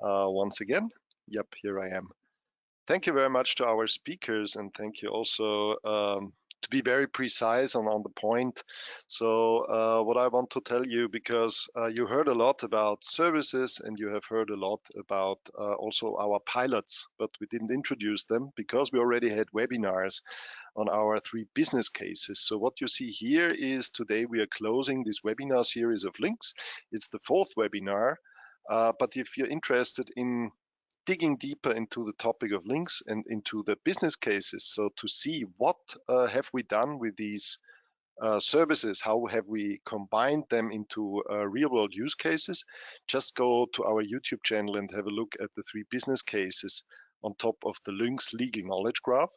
once again. Yep, here I am. Thank you very much to our speakers, and thank you also to be very precise on the point. So what I want to tell you, because you heard a lot about services and you have heard a lot about also our pilots, but we didn't introduce them because we already had webinars on our 3 business cases. So what you see here is today we are closing this webinar series of Lynx. It's the 4th webinar, but if you're interested in digging deeper into the topic of Lynx and into the business cases, so to see what have we done with these services, how have we combined them into real-world use cases, just go to our YouTube channel and have a look at the 3 business cases on top of the Lynx legal knowledge graph.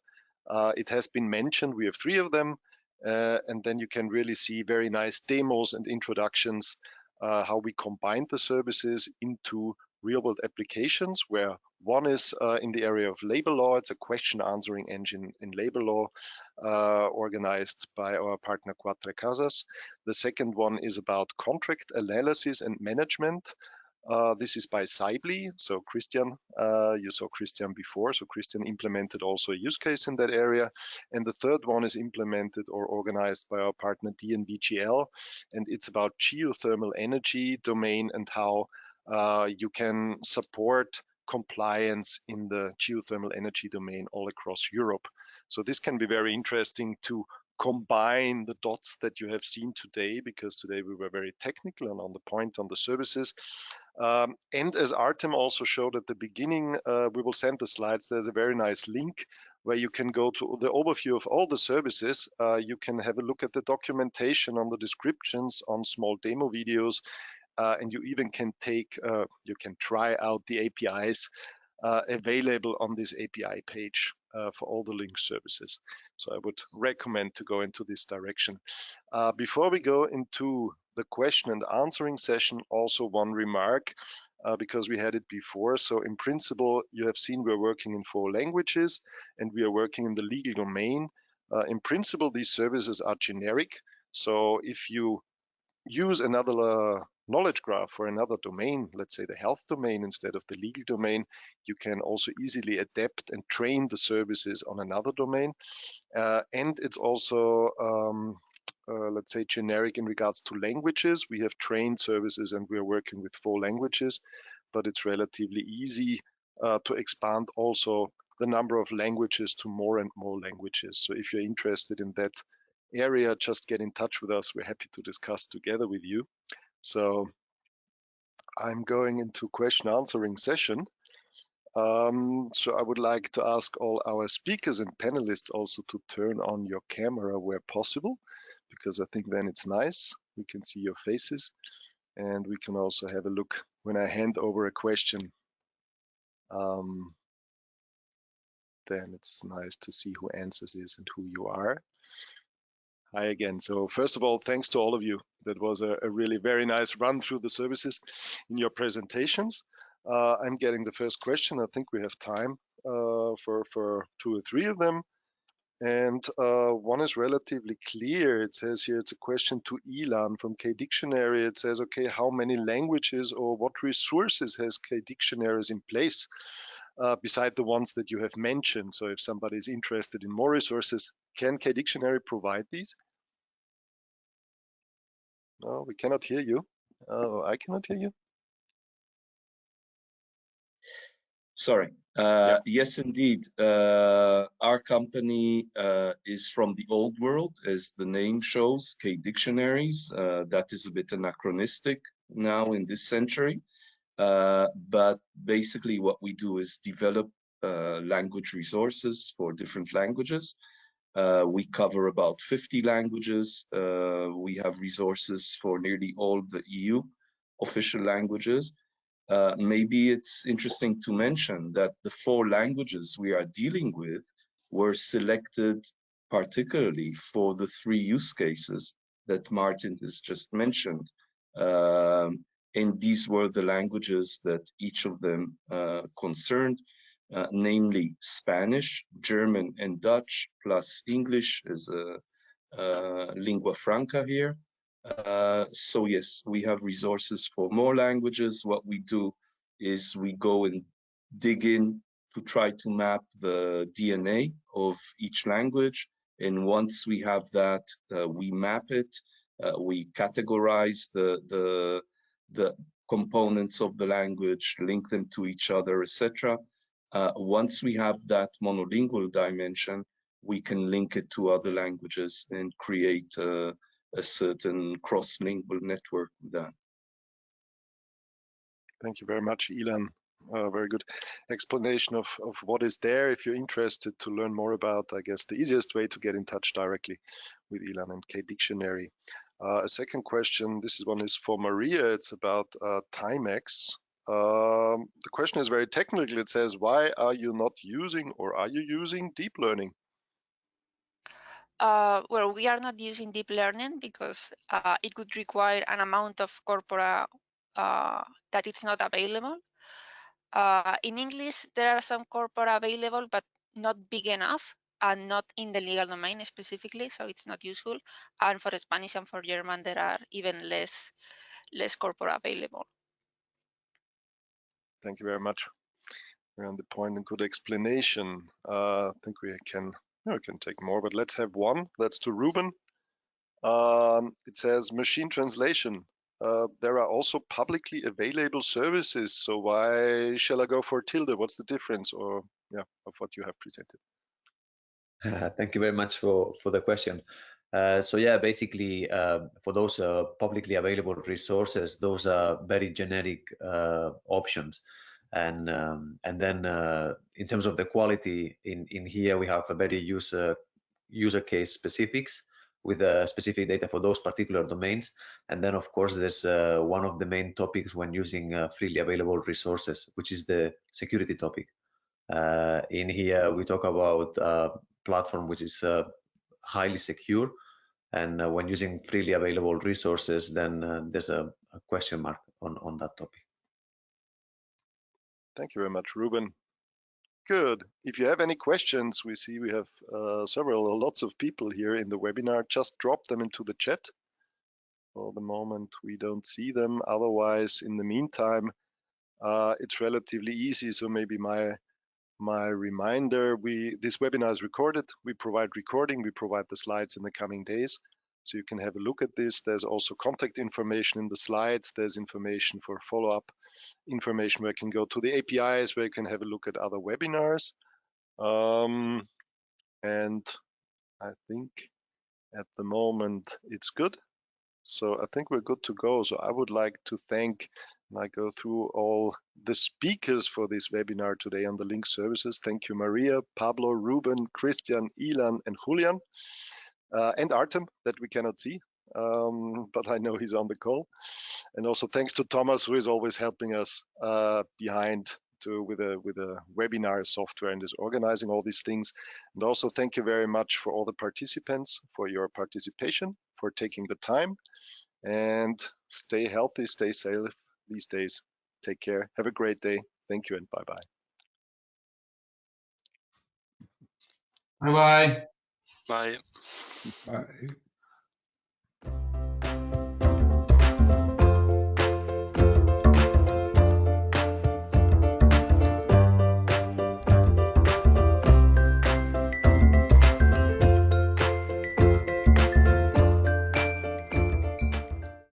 It has been mentioned, we have 3 of them, and then you can really see very nice demos and introductions how we combined the services into real-world applications, where one is in the area of labor law. It's a question answering engine in labor law organized by our partner Quattro Casas. The second one is about contract analysis and management. This is by Cybly. So Christian, you saw Christian before. So Christian implemented also a use case in that area. And the third one is implemented or organized by our partner DNVGL. And it's about geothermal energy domain and how you can support compliance in the geothermal energy domain all across Europe. So this can be very interesting to combine the dots that you have seen today, because today we were very technical and on the point on the services. And as Artem also showed at the beginning, we will send the slides. There's a very nice link where you can go to the overview of all the services. You can have a look at the documentation on the descriptions, on small demo videos, and you even can you can try out the APIs available on this API page for all the Lynx services. So I would recommend to go into this direction. Before we go into the question and answering session, also one remark, because we had it before. So in principle, you have seen we're working in 4 languages and we are working in the legal domain. In principle, these services are generic. So if you use another knowledge graph for another domain, let's say the health domain instead of the legal domain, you can also easily adapt and train the services on another domain. And it's also, let's say, generic in regards to languages. We have trained services and we are working with 4 languages, but it's relatively easy to expand also the number of languages to more and more languages. So if you're interested in that area, just get in touch with us. We're happy to discuss together with you. So I'm going into question answering session. So I would like to ask all our speakers and panelists also to turn on your camera where possible, because I think then it's nice. We can see your faces and we can also have a look when I hand over a question. Then it's nice to see who answers this and who you are. Hi again. So first of all, thanks to all of you. That was a really very nice run through the services in your presentations. I'm getting the first question. I think we have time for 2 or 3 of them. And one is relatively clear. It says here, it's a question to Ilan from KDictionary. It says, okay, how many languages or what resources has KDictionaries in place beside the ones that you have mentioned? So if somebody is interested in more resources, can KDictionary provide these? No, we cannot hear you. Oh, I cannot hear you. Sorry. Yeah. Yes, indeed. Our company is from the old world, as the name shows, KDictionaries. That is a bit anachronistic now in this century. But basically what we do is develop language resources for different languages. We cover about 50 languages. We have resources for nearly all the EU official languages. Maybe it's interesting to mention that the 4 languages we are dealing with were selected particularly for the 3 use cases that Martin has just mentioned. And these were the languages that each of them concerned, namely Spanish, German, and Dutch, plus English as a lingua franca here. So yes, we have resources for more languages. What we do is we go and dig in to try to map the DNA of each language. And once we have that, we map it, we categorize the components of the language, link them to each other, etc. Once we have that monolingual dimension, we can link it to other languages and create a certain cross-lingual network with that. Thank you very much, Ilan. Very good explanation of what is there. If you're interested to learn more about, I guess the easiest way to get in touch directly with Ilan and KDictionary. A second question, this one is for Maria. It's about Timex. The question is very technical. It says, why are you not using, or are you using deep learning? Well, we are not using deep learning because it would require an amount of corpora that it's not available. In English, there are some corpora available, but not big enough and not in the legal domain specifically, so it's not useful. And for Spanish and for German, there are even less corpora available. Thank you very much. We're on the point and good explanation. I think we can take more, but let's have one. That's to Ruben. It says machine translation. There are also publicly available services. So why shall I go for Tilde? What's the difference, or of what you have presented? Thank you very much for the question. So yeah, basically for those publicly available resources, those are very generic options. And then in terms of the quality, in here we have a very user case specifics with specific data for those particular domains. And then of course there's one of the main topics when using freely available resources, which is the security topic. In here we talk about platform which is highly secure, and when using freely available resources, then there's a question mark on that topic. Thank you very much, Ruben. Good. If you have any questions, we see we have lots of people here in the webinar. Just drop them into the chat. For the moment, we don't see them. Otherwise, in the meantime, it's relatively easy. So maybe my reminder, this webinar is recorded. We provide recording. We provide the slides in the coming days. So you can have a look at this. There's also contact information in the slides. There's information for follow-up information where you can go to the APIs, where you can have a look at other webinars. And I think at the moment it's good. So I think we're good to go. So I would like to thank, and I go through all the speakers for this webinar today on the Lynx Services. Thank you, Maria, Pablo, Ruben, Christian, Ilan, and Julian, and Artem that we cannot see, but I know he's on the call. And also thanks to Thomas, who is always helping us behind with a webinar software and is organizing all these things. And also thank you very much for all the participants for your participation, for taking the time, and stay healthy, stay safe these days. Take care. Have a great day. Thank you and bye-bye. Bye-bye. Bye. Bye.